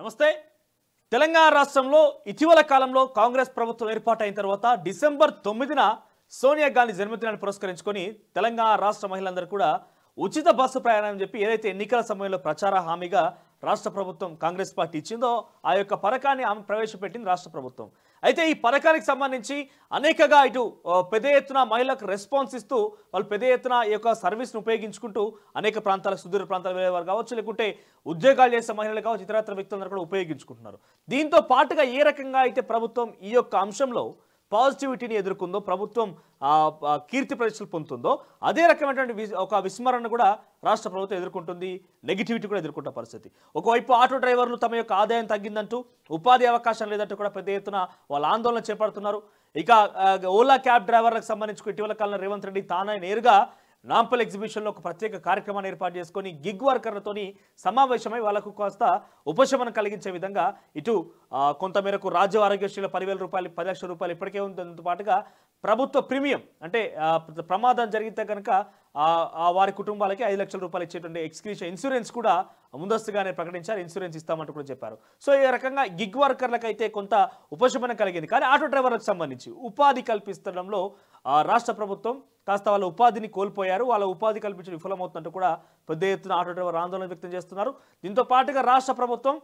నమస్తే. తెలంగాణ రాష్ట్రంలో ఇటీవల కాలంలో కాంగ్రెస్ ప్రభుత్వం ఏర్పాటైన తర్వాత డిసెంబర్ 9న సోనియా గాంధీ జన్మదినాన్ని పురస్కరించుకొని తెలంగాణ రాష్ట్ర మహిళలందరూ కూడా ఉచిత బస్సు ప్రయాణం అని చెప్పి ఏదైతే ఎన్నికల సమయంలో ప్రచార హామీగా రాష్ట్ర ప్రభుత్వం కాంగ్రెస్ పార్టీ ఇచ్చిందో ఆ యొక్క పథకాన్ని ఆమె ప్రవేశపెట్టింది రాష్ట్ర ప్రభుత్వం. అయితే ఈ పథకానికి సంబంధించి అనేకగా ఇటు పెద్ద ఎత్తున మహిళలకు రెస్పాన్స్ ఇస్తూ వాళ్ళు పెద్ద ఎత్తున ఈ యొక్క సర్వీస్ను ఉపయోగించుకుంటూ అనేక ప్రాంతాలకు సుదూర ప్రాంతాలు వెళ్ళేవారు కావచ్చు, లేకుంటే ఉద్యోగాలు చేసే మహిళలు కావచ్చు, ఇతరత్ర వ్యక్తులందరూ కూడా ఉపయోగించుకుంటున్నారు. దీంతో పాటుగా ఏ రకంగా అయితే ప్రభుత్వం ఈ యొక్క అంశంలో పాజిటివిటీని ఎదుర్కొందో, ప్రభుత్వం కీర్తి ప్రతిష్టలు పొందుతుందో అదే రకమైనటువంటి ఒక విస్మరణ కూడా రాష్ట్ర ప్రభుత్వం ఎదుర్కొంటుంది, నెగిటివిటీ కూడా ఎదుర్కొంటున్న పరిస్థితి. ఒకవైపు ఆటో డ్రైవర్లు తమ యొక్క ఆదాయం తగ్గిందంటూ, ఉపాధి అవకాశం లేదంటూ కూడా పెద్ద ఎత్తున వాళ్ళు ఆందోళన చేపడుతున్నారు. ఇక ఓలా క్యాబ్ డ్రైవర్లకు సంబంధించి ఇటీవల కాలంలో రేవంత్ రెడ్డి తానే నేరుగా నాంపల్ ఎగ్జిబిషన్లో ఒక ప్రత్యేక కార్యక్రమాన్ని ఏర్పాటు చేసుకొని గిగ్ వర్కర్లతోని సమావేశమై వాళ్ళకు కాస్త ఉపశమనం కలిగించే విధంగా ఇటు కొంతమేరకు రాజ్య ఆరోగ్యశ్రీలో 10,000 రూపాయలు 10 లక్షల రూపాయలు ఇప్పటికే ఉందంతో పాటుగా ప్రభుత్వ ప్రీమియం అంటే ప్రమాదం జరిగితే కనుక వారి కుటుంబాలకి 5 లక్షల రూపాయలు ఇచ్చేటువంటి ఎక్స్క్రీషన్ ఇన్సూరెన్స్ కూడా ముందస్తుగానే ప్రకటించారు. ఇన్సూరెన్స్ ఇస్తామంటూ కూడా చెప్పారు. సో ఈ రకంగా గిగ్ వర్కర్లకు అయితే కొంత ఉపశమనం కలిగింది. కానీ ఆటో డ్రైవర్లకు సంబంధించి ఉపాధి కల్పించడంలో రాష్ట్ర ప్రభుత్వం కాస్త వాళ్ళ ఉపాధిని కోల్పోయారు. వాళ్ళ ఉపాధి కల్పించడం విఫలమవుతుందంటూ కూడా పెద్ద ఎత్తున ఆటో డ్రైవర్ ఆందోళన వ్యక్తం చేస్తున్నారు. దీంతో పాటుగా రాష్ట్ర ప్రభుత్వం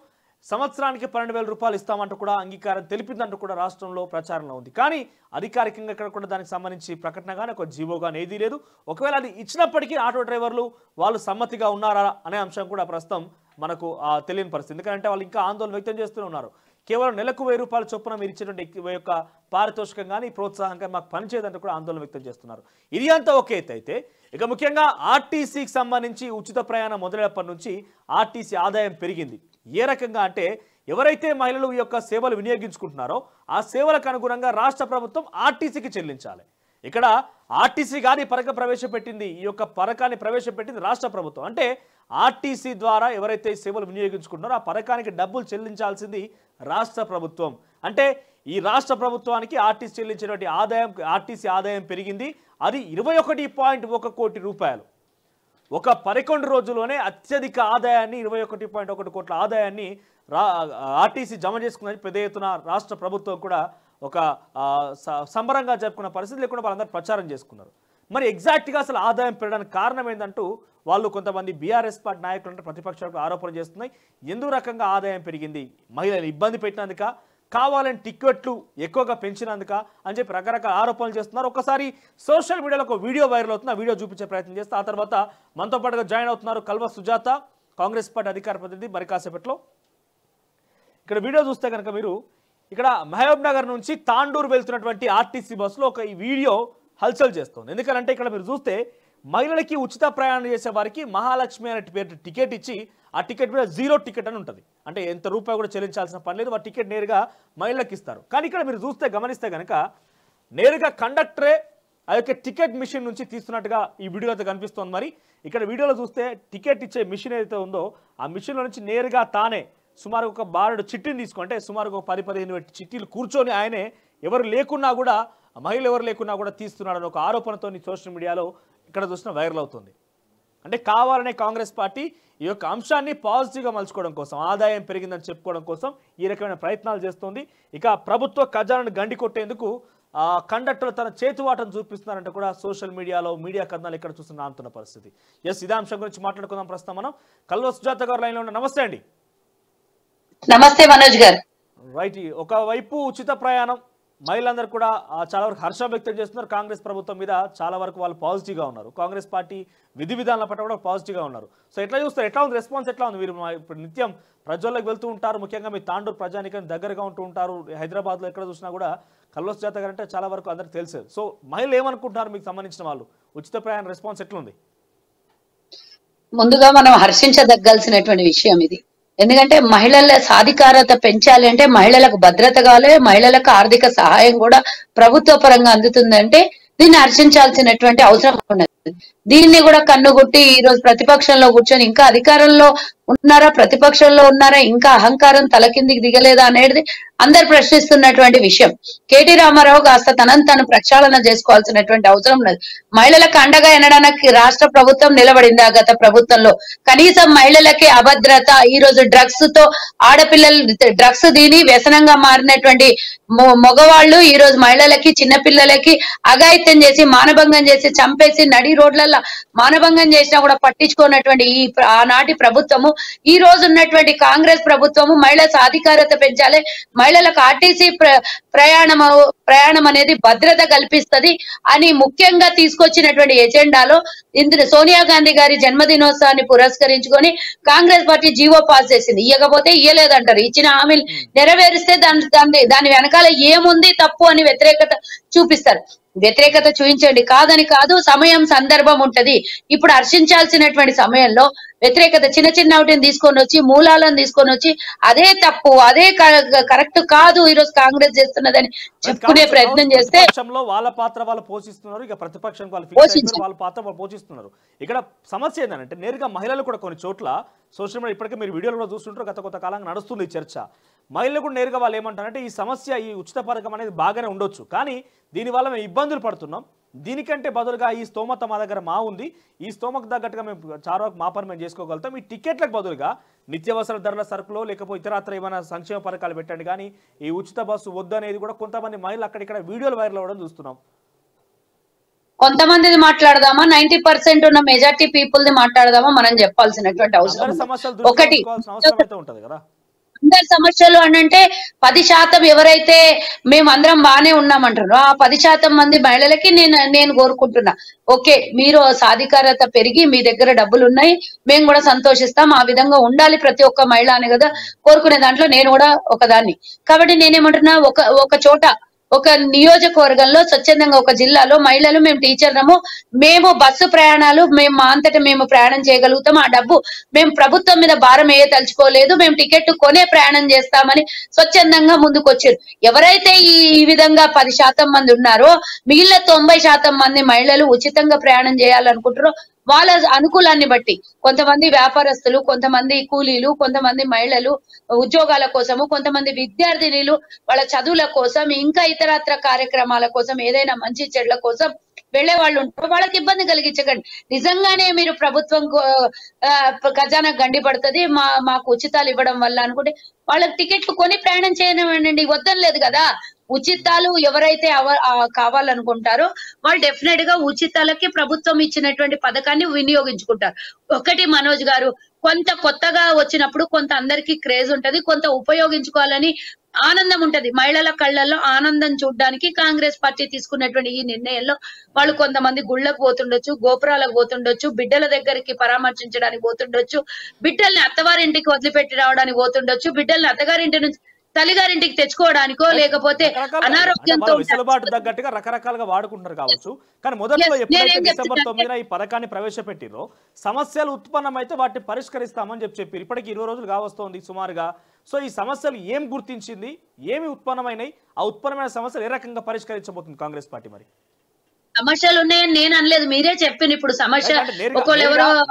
సంవత్సరానికి 12,000 రూపాయలు ఇస్తామంటూ కూడా అంగీకారం తెలిపిందంటూ కూడా రాష్ట్రంలో ప్రచారంలో ఉంది. కానీ అధికారికంగా ఇక్కడ కూడా దానికి సంబంధించి ప్రకటన కానీ ఒక జీవో కానీ ఏదీ లేదు. ఒకవేళ అది ఇచ్చినప్పటికీ ఆటో డ్రైవర్లు వాళ్ళు సమ్మతిగా ఉన్నారా అనే అంశం కూడా ప్రస్తుతం మనకు తెలియని పరిస్థితి. ఎందుకంటే వాళ్ళు ఇంకా ఆందోళన వ్యక్తం చేస్తూనే ఉన్నారు. కేవలం నెలకు 1,000 రూపాయల చొప్పున మీరు ఇచ్చేటువంటి యొక్క పారితోషికం కానీ ప్రోత్సాహంగా మాకు పనిచేయదంటూ కూడా ఆందోళన వ్యక్తం చేస్తున్నారు. ఇది అంతా ఓకే అయితే ఇక ముఖ్యంగా ఆర్టీసీకి సంబంధించి ఉచిత ప్రయాణం మొదలైనప్పటి నుంచి ఆర్టీసీ ఆదాయం పెరిగింది. ఏ రకంగా అంటే ఎవరైతే మహిళలు ఈ యొక్క సేవలు వినియోగించుకుంటున్నారో ఆ సేవలకు అనుగుణంగా రాష్ట్ర ప్రభుత్వం ఆర్టీసీకి చెల్లించాలి. ఇక్కడ ఆర్టీసీ కానీ పథకం ప్రవేశపెట్టింది, ఈ యొక్క పథకాన్ని ప్రవేశపెట్టింది రాష్ట్ర ప్రభుత్వం. అంటే ఆర్టీసీ ద్వారా ఎవరైతే సేవలు వినియోగించుకుంటున్నారో ఆ పథకానికి డబ్బులు చెల్లించాల్సింది రాష్ట్ర ప్రభుత్వం. అంటే ఈ రాష్ట్ర ప్రభుత్వానికి ఆర్టీసీ చెల్లించినటువంటి ఆదాయం, ఆర్టీసీ ఆదాయం పెరిగింది. అది 21.1 కోటి రూపాయలు. ఒక 11 రోజుల్లోనే అత్యధిక ఆదాయాన్ని 21.1 కోట్ల ఆదాయాన్ని ఆర్టీసీ జమ చేసుకుందని పెద్ద ఎత్తున రాష్ట్ర ప్రభుత్వం కూడా ఒక సంబరంగా జరుపుకున్న పరిస్థితి లేకుండా వాళ్ళందరూ ప్రచారం చేసుకున్నారు. మరి ఎగ్జాక్ట్గా అసలు ఆదాయం పెరగడానికి కారణం ఏంటంటూ వాళ్ళు కొంతమంది బీఆర్ఎస్ పార్టీ నాయకులు అంటే ప్రతిపక్షాలకు ఆరోపణ చేస్తున్నాయి. ఎందుకు రకంగా ఆదాయం పెరిగింది? మహిళలు ఇబ్బంది పెట్టినందుక, కావాలని టిక్కెట్లు ఎక్కువగా పెంచినందుక అని చెప్పి రకరకాల ఆరోపణలు చేస్తున్నారు. ఒకసారి సోషల్ మీడియాలో ఒక వీడియో వైరల్ అవుతుంది, ఆ వీడియో చూపించే ప్రయత్నం చేస్తే ఆ తర్వాత మనతో పాటుగా జాయిన్ అవుతున్నారు కల్వ సుజాత, కాంగ్రెస్ పార్టీ అధికార ప్రతినిధి. మరి కాసేపట్లో ఇక్కడ వీడియో చూస్తే కనుక మీరు ఇక్కడ మహబూబ్ నగర్ నుంచి తాండూరు వెళ్తున్నటువంటి ఆర్టీసీ బస్సులో ఒక ఈ వీడియో హల్చల్ చేస్తుంది. ఎందుకంటే ఇక్కడ మీరు చూస్తే మహిళలకి ఉచిత ప్రయాణం చేసే వారికి మహాలక్ష్మి అనే పేరు టికెట్ ఇచ్చి ఆ టికెట్ మీద 0 టికెట్ అని ఉంటుంది. అంటే ఎంత రూపాయి కూడా చెల్లించాల్సిన పని లేదు, ఆ టికెట్ నేరుగా మహిళలకు ఇస్తారు. కానీ ఇక్కడ మీరు గమనిస్తే కనుక నేరుగా కండక్టరే ఆ యొక్క టికెట్ మిషన్ నుంచి తీస్తున్నట్టుగా ఈ వీడియోలో అయితే కనిపిస్తుంది. మరి ఇక్కడ వీడియోలో చూస్తే టికెట్ ఇచ్చే మిషన్ ఏదైతే ఉందో ఆ మిషన్లో నుంచి నేరుగా తానే సుమారు ఒక బారుడు చిట్టిని తీసుకుంటే సుమారు ఒక 10-15 చిట్టీలు కూర్చొని ఆయనే ఎవరు లేకున్నా కూడా, మహిళలు ఎవరు లేకున్నా కూడా తీస్తున్నాడని ఒక ఆరోపణతో సోషల్ మీడియాలో ఇక్కడ చూసిన వైరల్ అవుతుంది. అంటే కావాలనే కాంగ్రెస్ పార్టీ ఈ యొక్క అంశాన్ని పాజిటివ్గా మలుచుకోవడం కోసం, ఆదాయం పెరిగిందని చెప్పుకోవడం కోసం ఈ రకమైన ప్రయత్నాలు చేస్తుంది. ఇక ప్రభుత్వ ఖజానాను గండి కొట్టేందుకు కండక్టర్లు తన చేతివాటను చూపిస్తున్నారంటే కూడా సోషల్ మీడియాలో మీడియా కథనాలు ఇక్కడ చూస్తున్న అంటున్న పరిస్థితి. ఇదే అంశం గురించి మాట్లాడుకుందాం. ప్రస్తుతం మనం కల్వ సుజాత గారు లైన్లో ఉన్న. నమస్తే అండి. నమస్తే మనోజ్ గారు. రైట్, ఒకవైపు ఉచిత ప్రయాణం మహిళలందరూ కూడా చాలా వరకు హర్షం వ్యక్తం చేస్తున్నారు. కాంగ్రెస్ ప్రభుత్వం మీద చాలా వరకు వాళ్ళు పాజిటివ్గా ఉన్నారు. కాంగ్రెస్ పార్టీ విధి విధానాల పట్ల కూడా పాజిటివ్గా ఉన్నారు. సో ఎట్లా చూస్తారు? ఎట్లా ఉంది రెస్పాన్స్? ఎట్లా ఉంది? మీరు ఇప్పుడు నిత్యం ప్రజల్లోకి వెళ్తూ ఉంటారు, ముఖ్యంగా మీ తాండూరు ప్రజానికం దగ్గరగా ఉంటూ ఉంటారు. హైదరాబాద్లో ఎక్కడ చూసినా కూడా కల్వ సుజాత గారు అంటే చాలా వరకు అందరికి తెలిసేది. సో మహిళలు ఏమనుకుంటున్నారు మీకు సంబంధించిన వాళ్ళు? ఉచిత ప్రయాణ రెస్పాన్స్ ఎట్లుంది? ముందుగా మనం హర్షించదగ్గాల్సినటువంటి విషయం ఇది. ఎందుకంటే మహిళల సాధికారత పెంచాలి అంటే మహిళలకు భద్రత కావాలి, మహిళలకు ఆర్థిక సహాయం కూడా ప్రభుత్వ పరంగా అందుతుందంటే దీన్ని హర్షించాల్సినటువంటి అవసరం ఉన్నది. దీన్ని కూడా కన్నుగుట్టి ఈ రోజు ప్రతిపక్షంలో కూర్చొని ఇంకా అధికారంలో ఉన్నారా, ప్రతిపక్షంలో ఉన్నారా, ఇంకా అహంకారం తల కిందికి దిగలేదా అనేది అందరు ప్రశ్నిస్తున్నటువంటి విషయం. కేటీ రామారావు కాస్త తనను తను ప్రక్షాళన చేసుకోవాల్సినటువంటి అవసరం ఉన్నది. మహిళలకు అండగా ఎనడానికి రాష్ట్ర ప్రభుత్వం నిలబడిందా? గత ప్రభుత్వంలో కనీసం మహిళలకి అభద్రత, ఈ రోజు డ్రగ్స్ తో ఆడపిల్లలు డ్రగ్స్ దీని వ్యసనంగా మారినటువంటి మగవాళ్ళు ఈ రోజు మహిళలకి, చిన్నపిల్లలకి అఘాయిత్యం చేసి, మానభంగం చేసి, చంపేసి నడి రోడ్లలో మానభంగం చేసినా కూడా పట్టించుకున్నటువంటి ఈ ఆనాటి ప్రభుత్వము, ఈ రోజు ఉన్నటువంటి కాంగ్రెస్ ప్రభుత్వము మహిళా సాధికారత పెంచాలి, మహిళలకు ఆర్టీసీ ప్రయాణం అనేది భద్రత కల్పిస్తది అని ముఖ్యంగా తీసుకొచ్చినటువంటి ఎజెండాలో ఇందులో సోనియా గాంధీ గారి జన్మదినోత్సవాన్ని పురస్కరించుకొని కాంగ్రెస్ పార్టీ జీవో పాస్ చేసింది. ఇవ్వకపోతే ఇయ్యలేదంటారు. ఇచ్చిన హామీలు నెరవేరిస్తే దాని వెనకాల ఏముంది తప్పు అని వ్యతిరేకత చూపిస్తారు. వ్యతిరేకత చూపించండి, కాదని కాదు, సమయం సందర్భం ఉంటది. ఇప్పుడు హర్షించాల్సినటువంటి సమయంలో వ్యతిరేకత చిన్న చిన్న వాటిని తీసుకొని వచ్చి, మూలాలను తీసుకొని వచ్చి అదే తప్పు, అదే కరెక్ట్ కాదు ఈ రోజు కాంగ్రెస్ చేస్తున్నదని చెప్పుకునే ప్రయత్నం చేస్తే వాళ్ళ పాత్ర వాళ్ళు పోషిస్తున్నారు. ఇక ప్రతిపక్షం వాళ్ళ పాత్ర వాళ్ళు పోషిస్తున్నారు. ఇక్కడ సమస్య ఏంటంటే నేరుగా మహిళలు కూడా కొన్ని చోట్ల సోషల్ మీడియా ఇప్పటికే మీరు వీడియోలో కూడా చూస్తుంటారు, గత కొంత కాలంగా నడుస్తుంది ఈ చర్చ. మహిళలు కూడా నేరుగా వాళ్ళు ఏమంటారంటే ఈ సమస్య, ఈ ఉచిత పథకం అనేది బాగానే ఉండొచ్చు, కానీ దీనివల్ల మేము ఇబ్బందులు పడుతున్నాం, దీనికంటే బదులుగా ఈ స్తోమత మా దగ్గర ఉంది, ఈ స్తోమకు తగ్గట్టుగా మేము చారువరకు మా పని మేము చేసుకోగలుగుతాం, ఈ టికెట్లకు బదులుగా నిత్యావసర ధరల సరుకులో లేకపోతే ఇతరత్ర ఏమైనా సంక్షేమ పథకాలు పెట్టండి, కానీ ఈ ఉచిత బస్సు వద్దు అనేది కూడా కొంతమంది మహిళలు అక్కడిక్కడ వీడియోలు వైరల్ అవ్వడం చూస్తున్నాం. కొంతమందిది మాట్లాడదామా, 90% ఉన్న మెజార్టీ పీపుల్ ది మాట్లాడదామా మనం చెప్పాల్సినటువంటి అవసరం. ఒకటి అందరి సమస్యలు అంటే 10% ఎవరైతే మేము అందరం బాగానే ఉన్నామంటారో ఆ 10% మంది మహిళలకి నేను కోరుకుంటున్నా, ఓకే మీరు సాధికారత పెరిగి మీ దగ్గర డబ్బులు ఉన్నాయి, మేము కూడా సంతోషిస్తాం, ఆ విధంగా ఉండాలి ప్రతి ఒక్క మహిళ అని కదా కోరుకునే దాంట్లో నేను కూడా ఒకదాన్ని. కాబట్టి నేనేమంటున్నా, ఒక చోట ఒక నియోజకవర్గంలో స్వచ్ఛందంగా ఒక జిల్లాలో మహిళలు మేము టీచర్లము, మేము బస్సు ప్రయాణాలు మేము మా అంతటా మేము ప్రయాణం చేయగలుగుతాం, ఆ డబ్బు మేము ప్రభుత్వం మీద భారం తలుచుకోలేదు, మేము టికెట్ కొనే ప్రయాణం చేస్తామని స్వచ్ఛందంగా ముందుకు వచ్చారు. ఎవరైతే ఈ విధంగా 10% మంది ఉన్నారో మిగిలిన 90% మంది మహిళలు ఉచితంగా ప్రయాణం చేయాలనుకుంటారో వాళ్ళ అనుకూలాన్ని బట్టి కొంతమంది వ్యాపారస్తులు, కొంతమంది కూలీలు, కొంతమంది మహిళలు ఉద్యోగాల కోసము, కొంతమంది విద్యార్థినులు వాళ్ళ చదువుల కోసం, ఇంకా ఇతరత్ర కార్యక్రమాల కోసం, ఏదైనా మంచి చెడ్ల కోసం వెళ్లే వాళ్ళు ఉంటారు. వాళ్ళకి ఇబ్బంది కలిగించకండి. నిజంగానే మీరు ప్రభుత్వం ఖజానా గండిపడుతుంది మాకు ఉచితాలు ఇవ్వడం వల్ల అనుకుంటే వాళ్ళకి టికెట్లు కొని ప్రయాణం చేయనివ్వండి, వద్దనలేదు కదా. ఉచితాలు ఎవరైతే కావాలనుకుంటారో వాళ్ళు డెఫినెట్ గా ఉచితాలకి ప్రభుత్వం ఇచ్చినటువంటి పథకాన్ని వినియోగించుకుంటారు. ఒకటి మనోజ్ గారు, కొంత కొత్తగా వచ్చినప్పుడు కొంత అందరికి క్రేజ్ ఉంటది, కొంత ఉపయోగించుకోవాలని ఆనందం ఉంటది. మహిళల కళ్ళల్లో ఆనందం చూడడానికి కాంగ్రెస్ పార్టీ తీసుకున్నటువంటి ఈ నిర్ణయంలో వాళ్ళు కొంతమంది గుళ్ళకు పోతుండొచ్చు, గోపురాలకు పోతుండొచ్చు, బిడ్డల దగ్గరికి పరామర్శించడానికి పోతుండొచ్చు, బిడ్డల్ని అత్తవారింటికి వదిలిపెట్టి రావడానికి పోతుండొచ్చు, బిడ్డల్ని అత్తగారింటి నుంచి తల్లిగారింటికి తెచ్చుకోవడానికో లేకపోతే అనారోగ్యంతో వెసులుబాటు తగ్గట్టుగా రకరకాలుగా వాడుకుంటారు కావచ్చు. కానీ మొదట్లో ఎప్పుడైతే డిసెంబర్ 9న ఈ పథకాన్ని ప్రవేశపెట్టిరో సమస్యలు ఉత్పన్నమైతే వాటిని పరిష్కరిస్తామని చెప్పారు. ఇప్పటికి 20 రోజులు కావస్తోంది సుమారుగా. సో ఈ సమస్యలు ఏం గుర్తించింది, ఏమి ఉత్పన్నమైనాయి, ఆ ఉత్పన్నమైన సమస్యలు ఏ రకంగా పరిష్కరించబోతుంది కాంగ్రెస్ పార్టీ? మరి సమస్యలు ఉన్నాయని నేను అనలేదు, మీరే చెప్పింది. ఇప్పుడు సమస్య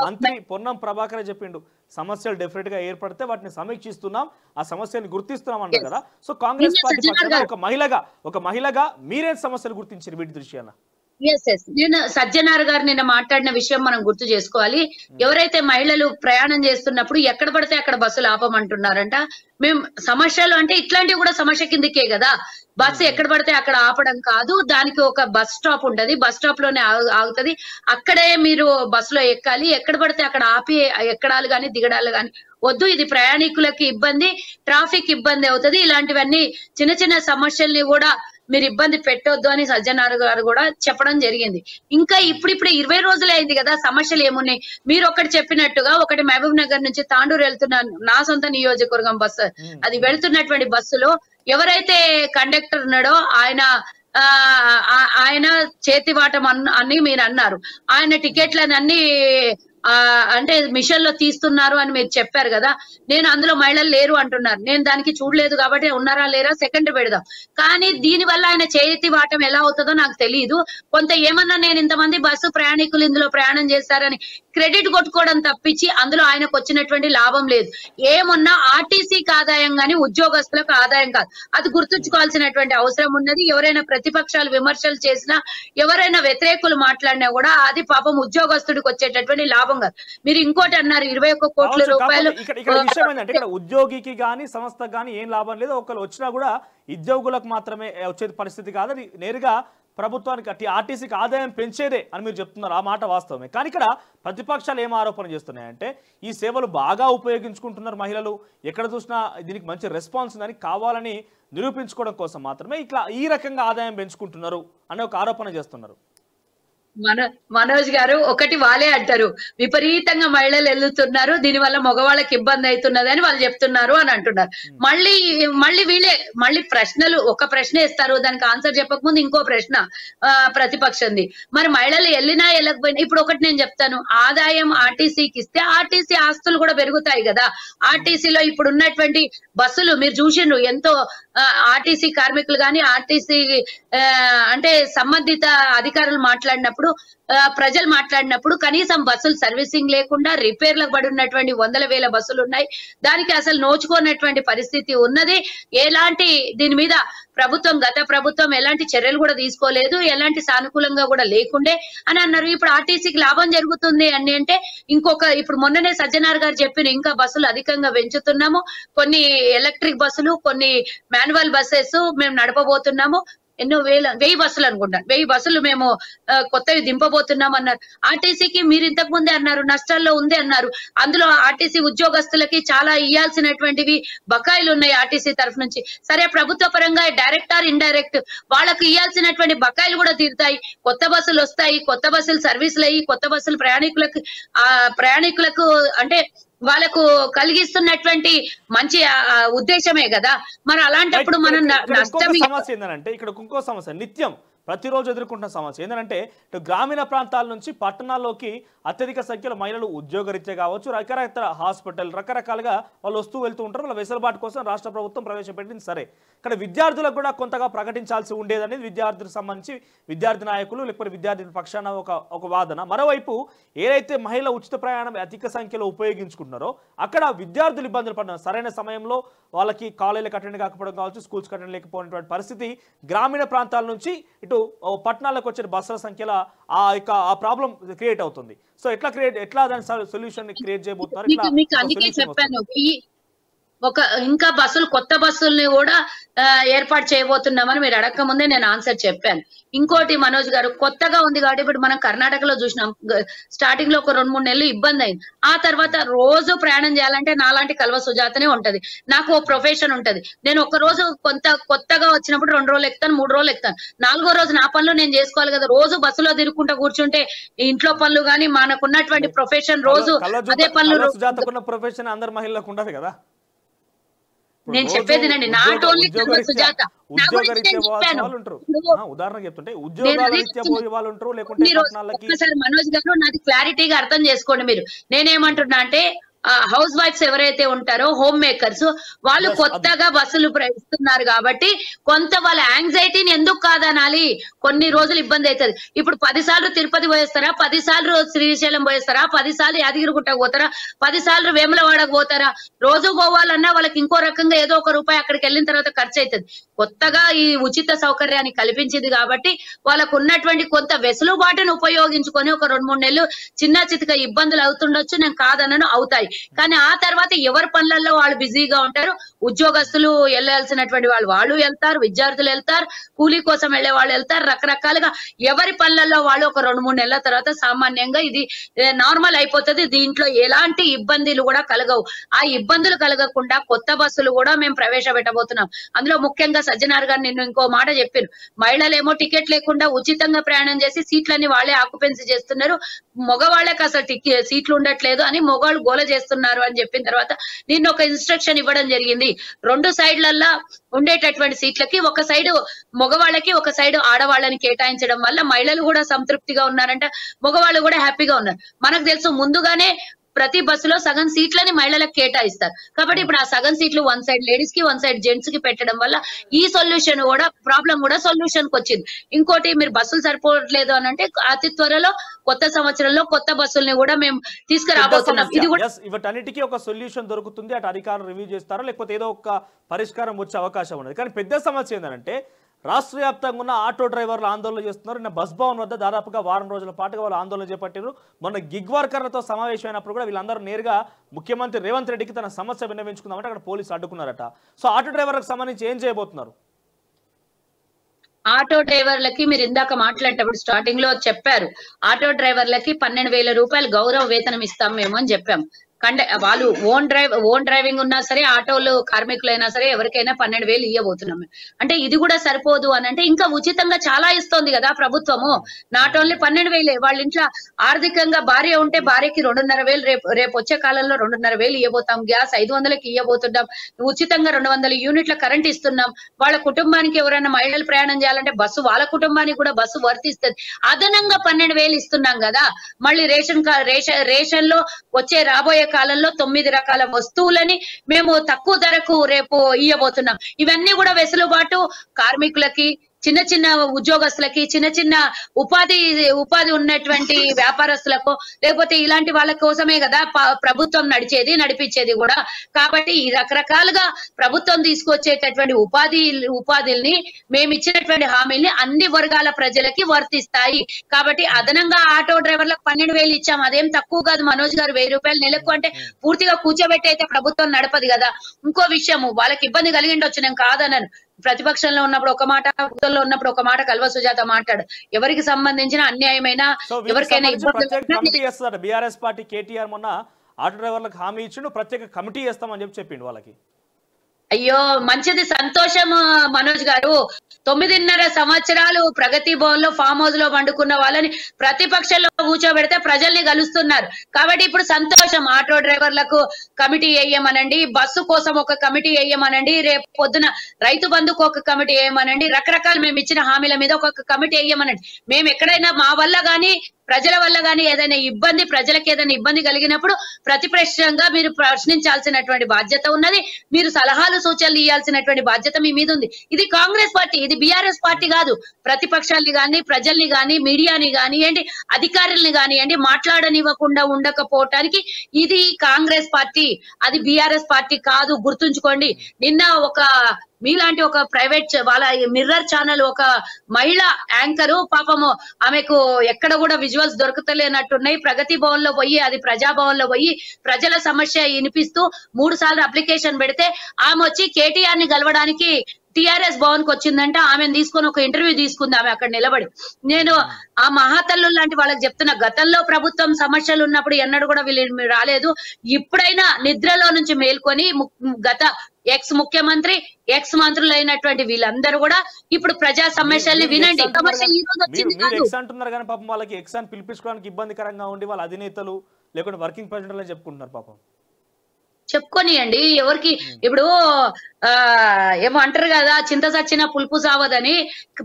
మంత్రి పొన్నం ప్రభాకర్ చెప్పిండు, సమస్యలు డెఫినెట్ గా ఏర్పడితే వాటిని సమీక్షిస్తున్నాం, ఆ సమస్యలు గుర్తిస్తున్నాం అన్నారు కదా. సో కాంగ్రెస్ పార్టీ ఒక మహిళగా మీరేం సమస్యలు గుర్తించారు వీటి దృష్ట్యా? నేను సజ్జనార్ గారు నిన్న మాట్లాడిన విషయం మనం గుర్తు చేసుకోవాలి. ఎవరైతే మహిళలు ప్రయాణం చేస్తున్నప్పుడు ఎక్కడ పడితే అక్కడ బస్సులు ఆపమంటున్నారంట. మేము సమస్యలు అంటే ఇట్లాంటివి కూడా సమస్య కిందకే కదా. బస్సు ఎక్కడ పడితే అక్కడ ఆపడం కాదు, దానికి ఒక బస్ స్టాప్ ఉంటది, బస్ స్టాప్ లోనే ఆగుతుంది, అక్కడే మీరు బస్సులో ఎక్కాలి. ఎక్కడ పడితే అక్కడ ఆపి ఎక్కడాలు గాని దిగడాలు గాని వద్దు. ఇది ప్రయాణికులకి ఇబ్బంది, ట్రాఫిక్ ఇబ్బంది అవుతుంది. ఇలాంటివన్నీ చిన్న చిన్న సమస్యల్ని కూడా మీరు ఇబ్బంది పెట్టొద్దు అని సజ్జనార్ గారు కూడా చెప్పడం జరిగింది. ఇంకా ఇప్పుడు 20 రోజులే అయింది కదా, సమస్యలు ఏమున్నాయి? మీరు ఒకటి చెప్పినట్టుగా, ఒకటి మహబూబ్ నగర్ నుంచి తాండూరు వెళ్తున్న నా సొంత నియోజకవర్గం బస్సు, అది వెళ్తున్నటువంటి బస్సులో ఎవరైతే కండక్టర్ ఉన్నాడో ఆయన చేతివాటం అని మీరు అన్నారు. ఆయన టికెట్లని అన్ని అంటే మిషన్ లో తీస్తున్నారు అని మీరు చెప్పారు కదా, నేను అందులో మహిళలు లేరు అంటున్నారు. నేను దానికి చూడలేదు కాబట్టి ఉన్నారా లేరా సెకండ్ పెడదాం. కానీ దీని వల్ల ఆయన చేతి వాటం ఎలా అవుతుందో నాకు తెలియదు. కొంత ఏమన్నా నేను ఇంతమంది బస్సు ప్రయాణికులు ఇందులో ప్రయాణం చేస్తారని క్రెడిట్ కొట్టుకోవడం తప్పించి అందులో ఆయనకు వచ్చినటువంటి లాభం లేదు. ఏమున్నా ఆర్టీసీకి ఆదాయం గాని ఉద్యోగస్తులకు ఆదాయం కాదు. అది గుర్తుంచుకోవాల్సినటువంటి అవసరం ఉన్నది. ఎవరైనా ప్రతిపక్షాలు విమర్శలు చేసినా, ఎవరైనా వ్యతిరేకులు మాట్లాడినా కూడా అది పాపం ఉద్యోగస్తుడికి వచ్చేటటువంటి లాభం కాదు. మీరు ఇంకోటి అన్నారు 21 కోట్ల రూపాయలు. ఇక్కడ విషయం ఏంటంటే ఇక్కడ ఉద్యోగికి గానీ సంస్థకు గానీ ఏం లాభం లేదు. ఒకళ్ళు వచ్చినా కూడా ఉద్యోగులకు మాత్రమే వచ్చే పరిస్థితి కాదు. అది నేరుగా ప్రభుత్వానికి ఆర్టీసీకి ఆదాయం పెంచేదే అని మీరు చెప్తున్నారు. ఆ మాట వాస్తవమే. కానీ ఇక్కడ ప్రతిపక్షాలు ఏం ఆరోపణ చేస్తున్నాయంటే ఈ సేవలు బాగా ఉపయోగించుకుంటున్నారు మహిళలు, ఎక్కడ చూసినా దీనికి మంచి రెస్పాన్స్ ఉందని కావాలని నిరూపించుకోవడం కోసం మాత్రమే ఇట్లా ఈ రకంగా ఆదాయం పెంచుకుంటున్నారు అనే ఒక ఆరోపణ చేస్తున్నారు. మనోజ్ గారు ఒకటి వాళ్ళే అంటారు, విపరీతంగా మహిళలు వెళ్తున్నారు, దీనివల్ల మగవాళ్ళకి ఇబ్బంది అవుతున్నది అని వాళ్ళు చెప్తున్నారు అని అంటున్నారు. మళ్ళీ వీళ్ళే ప్రశ్నలు ఒక ప్రశ్న ఇస్తారు, దానికి ఆన్సర్ చెప్పకముందు ఇంకో ప్రశ్న ప్రతిపక్షంది. మరి మహిళలు వెళ్ళినా వెళ్ళకపోయినా ఇప్పుడు ఒకటి నేను చెప్తాను, ఆదాయం ఆర్టీసీకి ఇస్తే ఆర్టీసీ ఆస్తులు కూడా పెరుగుతాయి కదా. ఆర్టీసీలో ఇప్పుడు ఉన్నటువంటి బస్సులు మీరు చూసిండ్రు, ఎంతో ఆర్టీసీ కార్మికులు కానీ ఆర్టీసీ అంటే సంబంధిత అధికారులు మాట్లాడినప్పుడు ప్రజలు మాట్లాడినప్పుడు కనీసం బస్సులు సర్వీసింగ్ లేకుండా రిపేర్లకు పడి ఉన్నటువంటి 100,000 బస్సులు ఉన్నాయి. దానికి అసలు నోచుకోనటువంటి పరిస్థితి ఉన్నది. ఎలాంటి దీని మీద గత ప్రభుత్వం ఎలాంటి చర్యలు కూడా తీసుకోలేదు, ఎలాంటి సానుకూలంగా కూడా లేకుండే అని అన్నారు. ఇప్పుడు ఆర్టీసీకి లాభం జరుగుతుంది అని అంటే ఇప్పుడు మొన్ననే సజ్జనార్ గారు చెప్పిన ఇంకా బస్సులు అధికంగా పెంచుతున్నాము, కొన్ని ఎలక్ట్రిక్ బస్సులు, కొన్ని మాన్యువల్ బస్సెస్ మేము నడపబోతున్నాము, ఎన్నో 1000 బస్సులు అనుకుంటాను, 1000 బస్సులు మేము కొత్తవి దింపబోతున్నాం అన్నారు. ఆర్టీసీకి మీరు ఇంతకు ముందే అన్నారు నష్టాల్లో ఉంది అన్నారు. అందులో ఆర్టీసీ ఉద్యోగస్తులకి చాలా ఇయ్యాల్సినటువంటివి బకాయిలు ఉన్నాయి ఆర్టీసీ తరఫు నుంచి. సరే ప్రభుత్వ పరంగా డైరెక్ట్ ఆర్ ఇండైరెక్ట్ వాళ్ళకి ఇయ్యాల్సినటువంటి బకాయిలు కూడా తీరుతాయి, కొత్త బస్సులు వస్తాయి, కొత్త బస్సులు సర్వీసులు అయ్యి కొత్త బస్సులు ప్రయాణికులకు అంటే వాళ్ళకు కలిగిస్తున్నటువంటి మంచి ఉద్దేశమే కదా. మరి అలాంటప్పుడు మనం సమస్య ఏంటంటే ఇక్కడ ఇంకో సమస్య నిత్యం ప్రతిరోజు ఎదుర్కొంటున్న సమస్య ఏంటంటే గ్రామీణ ప్రాంతాల నుంచి పట్టణాల్లోకి అత్యధిక సంఖ్యలో మహిళలు ఉద్యోగరీత్యా కావచ్చు, రకరకాల హాస్పిటల్ రకరకాలుగా వాళ్ళు వస్తూ వెళ్తూ ఉంటారు. వాళ్ళ వెసులుబాటు కోసం రాష్ట్ర ప్రభుత్వం ప్రవేశపెట్టింది. సరే, ఇక్కడ విద్యార్థులకు కూడా కొంతగా ప్రకటించాల్సి ఉండేదనేది విద్యార్థులకు సంబంధించి విద్యార్థి నాయకులు లేకపోతే విద్యార్థుల పక్షాన ఒక వాదన. మరోవైపు ఏదైతే మహిళల ఉచిత ప్రయాణం అధిక సంఖ్యలో ఉపయోగించుకుంటున్నారో అక్కడ విద్యార్థులు ఇబ్బందులు పడుతున్నారు. సరైన సమయంలో వాళ్ళకి కాలేజీలకు అటెండ్ కాకపోవడం కావచ్చు, స్కూల్స్కి అటెండ్ లేకపోయినటువంటి పరిస్థితి గ్రామీణ ప్రాంతాల నుంచి ఇటు పట్టణాలకు వచ్చే బస్సుల సంఖ్యలో ఆ ప్రాబ్లం క్రియేట్ అవుతుంది. సో ఎట్లా దాని సొల్యూషన్ క్రియేట్ చేయబోతున్నారు? మీకు అందుకే చెప్పాను, ఇంకా బస్సులు కొత్త బస్సుల్ని కూడా ఏర్పాటు చేయబోతున్నామని మీరు అడగక ముందే నేను ఆన్సర్ చెప్పాను. ఇంకోటి మనోజ్ గారు, కొత్తగా ఉంది కాబట్టి ఇప్పుడు మనం కర్ణాటకలో చూసినాం, స్టార్టింగ్ లో ఒక 2-3 నెలలు ఇబ్బంది అయింది. ఆ తర్వాత రోజు ప్రయాణం చేయాలంటే నాలాంటి కల్వ సుజాతనే ఉంటది, నాకు ఓ ప్రొఫెషన్ ఉంటది. నేను ఒక రోజు కొత్తగా వచ్చినప్పుడు 2 రోజులు ఎక్కుతాను, 3 రోజులు ఎక్కుతాను, 4వ రోజు నా పనులు నేను చేసుకోవాలి కదా. రోజు బస్సులో తిరుగుకుంటా కూర్చుంటే ఇంట్లో పనులు గానీ మనకున్నటువంటి ప్రొఫెషన్ రోజు అదే పనులు ప్రొఫెషన్ అందరు మహిళలకు ఉండదు కదా. నేను చెప్పేదినండి, నాట్ ఓన్లీ సుజాత, ఉదాహరణ చెప్తుంటే ఒకసారి మనోజ్ గారు నాది క్లారిటీగా అర్థం చేసుకోండి. మీరు నేనేమంటున్నా అంటే హౌస్ వైఫ్స్ ఎవరైతే ఉంటారో హోమ్ మేకర్స్ వాళ్ళు కొత్తగా బస్సులు ఇస్తున్నారు కాబట్టి కొంత వాళ్ళ యాంగ్జైటీని ఎందుకు కాదనాలి, కొన్ని రోజులు ఇబ్బంది అవుతుంది. ఇప్పుడు 10 సార్లు తిరుపతి పోయేస్తారా, 10 సార్లు శ్రీశైలం పోయేస్తారా, 10 సార్లు యాదగిరిగుట్టకు పోతారా, 10 సార్లు వేములవాడకు పోతారా? రోజు పోవాలన్నా వాళ్ళకి ఇంకో రకంగా ఏదో ₹1 అక్కడికి వెళ్ళిన తర్వాత ఖర్చు అవుతుంది. కొత్తగా ఈ ఉచిత సౌకర్యాన్ని కల్పించింది కాబట్టి వాళ్ళకు ఉన్నటువంటి కొంత వెసులుబాటును ఉపయోగించుకొని ఒక 2-3 నెలలు చిన్న చితక ఇబ్బందులు అవుతుండొచ్చు, నేను కాదనను, అవుతాయి. కానీ ఆ తర్వాత ఎవరి పనులలో వాళ్ళు బిజీగా ఉంటారు. ఉద్యోగస్తులు వెళ్ళాల్సినటువంటి వాళ్ళు వెళ్తారు, విద్యార్థులు వెళ్తారు, కూలీ కోసం వెళ్లే వాళ్ళు వెళ్తారు, రకరకాలుగా ఎవరి పనులలో వాళ్ళు ఒక 2-3 నెలల తర్వాత సామాన్యంగా ఇది నార్మల్ అయిపోతుంది. దీంట్లో ఎలాంటి ఇబ్బందులు కూడా కలగవు. ఆ ఇబ్బందులు కలగకుండా కొత్త బస్సులు కూడా మేము ప్రవేశపెట్టబోతున్నాం. అందులో ముఖ్యంగా సజ్జనార్ గారు నిన్ను ఇంకో మాట చెప్పారు, మహిళలేమో టికెట్ లేకుండా ఉచితంగా ప్రయాణం చేసి సీట్లన్నీ వాళ్ళే ఆక్యుపెన్సీ చేస్తున్నారు, మగవాళ్ళకి అసలు సీట్లు ఉండట్లేదు అని మగవాళ్ళు గోల చేస్తారు. చేస్తున్నారు అని చెప్పిన తర్వాత నిన్న ఒక ఇన్స్ట్రక్షన్ ఇవ్వడం జరిగింది. 2 సైడ్లల్లా ఉండేటటువంటి సీట్లకి ఒక సైడ్ మగవాళ్ళకి ఒక సైడ్ ఆడవాళ్ళని కేటాయించడం వల్ల మహిళలు కూడా సంతృప్తిగా ఉన్నారంట, మగవాళ్ళు కూడా హ్యాపీగా ఉన్నారు. మనకు తెలుసు ముందుగానే ప్రతి బస్సులో సగం సీట్లని మహిళలకు కేటాయిస్తారు. కాబట్టి ఇప్పుడు ఆ సగం సీట్లు 1 సైడ్ లేడీస్ కి 1 సైడ్ జెంట్స్ కి పెట్టడం వల్ల ఈ సొల్యూషన్ కూడా ప్రాబ్లం కూడా సొల్యూషన్ కి వచ్చింది. ఇంకోటి మీరు బస్సులు సరిపోవట్లేదు అని అంటే అతి త్వరలో కొత్త సంవత్సరంలో కొత్త బస్సుల్ని కూడా మేము తీసుకురాబోతున్నాం. ఇది కూడా వీటన్నిటికీ ఒక సొల్యూషన్ దొరుకుతుంది, అటు అధికారులు రివ్యూ చేస్తారో లేకపోతే ఏదో ఒక పరిష్కారం వచ్చే అవకాశం ఉన్నది. కానీ పెద్ద సమస్య ఏంటంటే రాష్ట్ర వ్యాప్తంగా ఉన్న ఆటో డ్రైవర్లు ఆందోళన చేస్తున్నారు. నిన్న బస్ భవన్ వద్ద దాదాపుగా వారం రోజుల పాటుగా వాళ్ళు ఆందోళన చేపట్టారు. మొన్న గిగ్ వర్కర్లతో సమావేశమైనప్పుడు కూడా వీళ్ళందరూ నేరుగా ముఖ్యమంత్రి రేవంత్ రెడ్డికి తన సమస్య విన్నవించుకుందామంటే అక్కడ పోలీసులు అడ్డుకున్నారట. సో ఆటో డ్రైవర్లకు సంబంధించి ఏం చేయబోతున్నారు? ఆటో డ్రైవర్లకి మీరు ఇందాక మాట్లాడేటప్పుడు స్టార్టింగ్ లో చెప్పారు, ఆటో డ్రైవర్లకి 12,000 రూపాయలు గౌరవ వేతనం ఇస్తాం మేము అని చెప్పాం. వాళ్ళు ఓన్ డ్రైవింగ్ ఉన్నా సరే, ఆటోలు కార్మికులైనా సరే ఎవరికైనా 12,000 ఇవ్వబోతున్నాం. అంటే ఇది కూడా సరిపోదు అని అంటే ఇంకా ఉచితంగా చాలా ఇస్తోంది కదా ప్రభుత్వము. నాట్ ఓన్లీ 12,000, వాళ్ళ ఇంట్లో ఆర్థికంగా భార్య ఉంటే భార్యకి 2,500, రేపు వచ్చే కాలంలో 2,500 ఇవ్వబోతాం. గ్యాస్ 500కి ఇవ్వబోతున్నాం. ఉచితంగా 200 యూనిట్ల కరెంట్ ఇస్తున్నాం. వాళ్ళ కుటుంబానికి ఎవరైనా మహిళలు ప్రయాణం చేయాలంటే బస్సు, వాళ్ళ కుటుంబానికి కూడా బస్సు వర్తిస్తుంది. అదనంగా 12,000 ఇస్తున్నాం కదా. మళ్ళీ రేషన్ లో వచ్చే రాబోయే కాలంలో 9 రకాల వస్తువులని మేము తక్కువ ధరకు రేపు ఇవ్వబోతున్నాం. ఇవన్నీ కూడా వెసులుబాటు కార్మికులకి, చిన్న చిన్న ఉద్యోగస్తులకి, చిన్న చిన్న ఉపాధి ఉన్నటువంటి వ్యాపారస్తులకు, లేకపోతే ఇలాంటి వాళ్ళ కోసమే కదా ప్రభుత్వం నడిపించేది కూడా. కాబట్టి ఈ రకరకాలుగా ప్రభుత్వం తీసుకొచ్చేటటువంటి ఉపాధిల్ని మేము ఇచ్చినటువంటి హామీల్ని అన్ని వర్గాల ప్రజలకి వర్తిస్తాయి. కాబట్టి అదనంగా ఆటో డ్రైవర్లకు 12,000 ఇచ్చాం. అదేం తక్కువ కాదు మనోజ్ గారు. 1,000 రూపాయలు నెలకు అంటే పూర్తిగా కూర్చోబెట్టి అయితే ప్రభుత్వం నడపదు కదా. ఇంకో విషయము, వాళ్ళకి ఇబ్బంది కలిగిండొచ్చు, నేను కాదనను. ప్రతిపక్షంలో ఉన్నప్పుడు ఒక మాట, ప్రభుత్వంలో ఉన్నప్పుడు ఒక మాట కల్వ సుజాత మాట్లాడు. ఎవరికి సంబంధించిన అన్యాయమైన ఎవరికైనా ఇబ్బంది బీఆర్ఎస్ పార్టీ కేటీఆర్ మొన్న ఆటో డ్రైవర్లకు హామీ ఇచ్చిండు, ప్రత్యేక కమిటీ చేస్తామని చెప్పిండు వాళ్ళకి. అయ్యో మంచిది, సంతోషం మనోజ్ గారు. 9.5 సంవత్సరాలు ప్రగతి భవన్ లో ఫామ్ హౌస్ లో పండుకున్న వాళ్ళని ప్రతిపక్షంలో కూర్చోబెడితే ప్రజల్ని కలుస్తున్నారు. కాబట్టి ఇప్పుడు సంతోషం. ఆటో డ్రైవర్లకు కమిటీ వేయమనండి, బస్సు కోసం ఒక కమిటీ వేయమనండి, రేపు పొద్దున రైతు బంధుకు ఒక కమిటీ వేయమనండి, రకరకాల మేము ఇచ్చిన హామీల మీద ఒక కమిటీ వేయమనండి. మేము ఎక్కడైనా మా వల్ల గానీ ప్రజల వల్ల గానీ ప్రజలకు ఏదైనా ఇబ్బంది కలిగినప్పుడు ప్రతిపక్షంగా మీరు ప్రశ్నించాల్సినటువంటి బాధ్యత ఉన్నది. మీరు సలహాలు సూచనలు ఇవ్వాల్సినటువంటి బాధ్యత మీ మీద ఉంది. ఇది కాంగ్రెస్ పార్టీ, ఇది బీఆర్ఎస్ పార్టీ కాదు. ప్రతిపక్షాలని గాని, ప్రజల్ని గాని, మీడియాని గానియండి, అధికారుల్ని గానియండి మాట్లాడనివ్వకుండా ఉండకపోవటానికి ఇది కాంగ్రెస్ పార్టీ, అది బీఆర్ఎస్ పార్టీ కాదు, గుర్తుంచుకోండి. నిన్న ఒక మీలాంటి ఒక ప్రైవేట్ వాళ్ళ మిర్రర్ ఛానల్ ఒక మహిళా యాంకరు పాపము, ఆమెకు ఎక్కడ కూడా విజువల్స్ దొరుకుతలేనట్టున్నాయి. ప్రగతి భవన్ లో పోయి, అది ప్రజాభవన్ లో పోయి ప్రజల సమస్య వినిపిస్తూ 3 సార్లు అప్లికేషన్ పెడితే ఆమె వచ్చి కేటీఆర్ ని గెలవడానికి టిఆర్ఎస్ భవన్ కి వచ్చిందంటే ఆమెను తీసుకొని ఒక ఇంటర్వ్యూ తీసుకుంది ఆమె అక్కడ నిలబడి. నేను ఆ మహాతల్లు లాంటి వాళ్ళకి చెప్తున్నా, గతంలో ప్రభుత్వం సమస్యలు ఉన్నప్పుడు ఎన్నడూ కూడా వీళ్ళు రాలేదు. ఇప్పుడైనా నిద్రలో నుంచి మేల్కొని గత ఎక్స్ ముఖ్యమంత్రి, ఎక్స్ మంత్రులు అయినటువంటి వీళ్ళందరూ కూడా ఇప్పుడు ప్రజా సమస్యల్ని వినండి. అంటున్నారు కానీ పాపం వాళ్ళకి ఎక్స్ అని పిలిపించుకోవడానికి ఇబ్బందికరంగా ఉండి వాళ్ళ అధినేతలు లేకుంటే వర్కింగ్ ప్రెసిడెంట్ చెప్పుకుంటున్నారు. పాపం చెప్పుకొనియండి. ఎవరికి ఇప్పుడు ఏమో అంటారు కదా, చింత సచ్చిన పులుపు సావదని.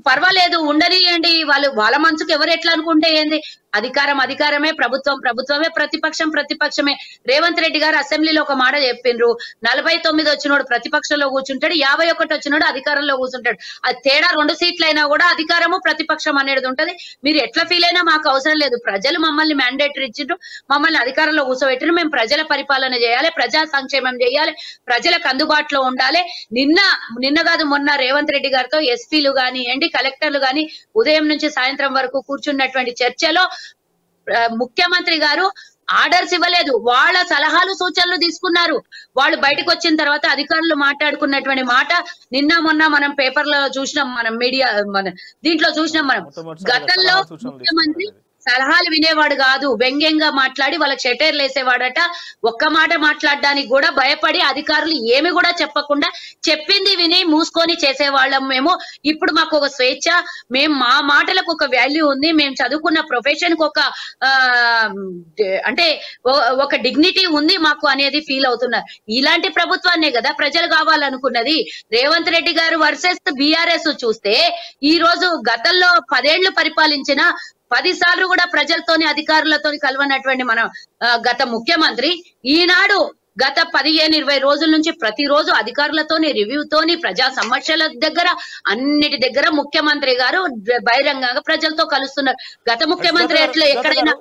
పర్వాలేదు, ఉండనియండి. వాళ్ళ మనసుకు ఎవరు ఎట్లా అనుకుంటే ఏంది. అధికారమే, ప్రభుత్వమే, ప్రతిపక్షమే. రేవంత్ రెడ్డి గారు అసెంబ్లీలో ఒక మాట చెప్పిండ్రు, 49 వచ్చినోడు ప్రతిపక్షంలో కూర్చుంటాడు, 51 వచ్చినోడు అధికారంలో కూర్చుంటాడు. అది తేడా 2 సీట్లైనా కూడా అధికారము ప్రతిపక్షం అనేది ఉంటది. మీరు ఎట్లా ఫీల్ అయినా మాకు అవసరం లేదు. ప్రజలు మమ్మల్ని మ్యాండేటరీ ఇచ్చిండ్రు, మమ్మల్ని అధికారంలో కూర్చోబెట్టిన, మేము ప్రజల పరిపాలన చేయాలి, ప్రజా సంక్షేమం చేయాలి, ప్రజలకు అందుబాటులో ఉండాలి. నిన్న కాదు మొన్న రేవంత్ రెడ్డి గారితో ఎస్పీలు గానియండి, కలెక్టర్లు గాని ఉదయం నుంచి సాయంత్రం వరకు కూర్చున్నటువంటి చర్చలో ముఖ్యమంత్రి గారు ఆర్డర్స్ ఇవ్వలేదు, వాళ్ళ సలహాలు సూచనలు తీసుకున్నారు. వాళ్ళు బయటకు వచ్చిన తర్వాత అధికారులు మాట్లాడుకున్నటువంటి మాట నిన్న మొన్న మనం పేపర్లో చూసినాం, మనం మీడియా దీంట్లో చూసినాం. మనం గతంలో ముఖ్యమంత్రి సలహాలు వినేవాడు కాదు, వ్యంగ్యంగా మాట్లాడి వాళ్ళకి షెటైర్లు వేసేవాడట. ఒక్క మాట మాట్లాడడానికి కూడా భయపడి అధికారులు ఏమి కూడా చెప్పకుండా చెప్పింది విని మూసుకొని చేసేవాళ్ళం మేము. ఇప్పుడు మాకు ఒక స్వేచ్ఛ, మేము మా మాటలకు ఒక వాల్యూ ఉంది, మేము చదువుకున్న ప్రొఫెషన్ కు ఒక అంటే ఒక డిగ్నిటీ ఉంది మాకు అనేది ఫీల్ అవుతున్నారు. ఇలాంటి ప్రభుత్వాన్నే కదా ప్రజలు కావాలనుకున్నది. రేవంత్ రెడ్డి గారు వర్సెస్ బీఆర్ఎస్ చూస్తే ఈ రోజు గతంలో 10 ఏళ్లు పరిపాలించిన 10 సార్లు కూడా ప్రజలతోని అధికారులతోని కలవనటువంటి మన గత ముఖ్యమంత్రి ఈనాడు గత 15-20 రోజుల నుంచి ప్రతిరోజు అధికారులతోని రివ్యూతోని ప్రజా సమస్యల దగ్గర అన్నిటి దగ్గర ముఖ్యమంత్రి గారు బహిరంగంగా ప్రజలతో కలుస్తున్నారు. గత ముఖ్యమంత్రి ఎక్కడైనా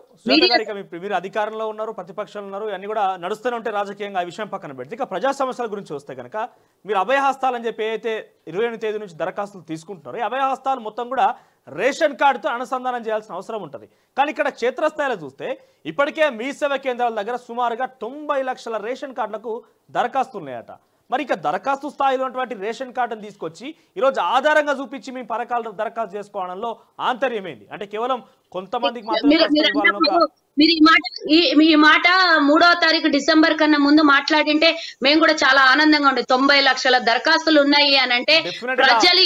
మీరు అధికారంలో ఉన్నారు, ప్రతిపక్షంలో ఉన్నారు, అన్ని కూడా నడుస్తూనే ఉంటే రాజకీయంగా ఆ విషయం పక్కన పెడితే ఇక ప్రజా సమస్యల గురించి వస్తే కనుక మీరు అభయహస్తాలని చెప్పి అయితే 28వ తేదీ నుంచి దరఖాస్తులు తీసుకుంటున్నారు. ఈ అభయహస్తాలు మొత్తం కూడా రేషన్ కార్డుతో అనుసంధానం చేయాల్సిన అవసరం ఉంటుంది. కానీ ఇక్కడ క్షేత్రస్థాయిలో చూస్తే ఇప్పటికే మీ సేవా కేంద్రాల దగ్గర సుమారుగా 90 లక్షల రేషన్ కార్డులకు దరఖాస్తులు ఉన్నాయట. మరి ఇక దరఖాస్తు స్థాయిలో ఉన్నటువంటి రేషన్ కార్డును తీసుకొచ్చి ఈరోజు ఆధారంగా చూపించి మేము పథకాలు దరఖాస్తు చేసుకోవడంలో ఆంతర్యమేంది? అంటే కేవలం కొంతమందికి మీరు ఈ మాట 3వ తారీఖు డిసెంబర్ కన్నా ముందు మాట్లాడింటే మేము కూడా చాలా ఆనందంగా ఉండే. 90 లక్షల దరఖాస్తులు ఉన్నాయి అని అంటే ప్రజలు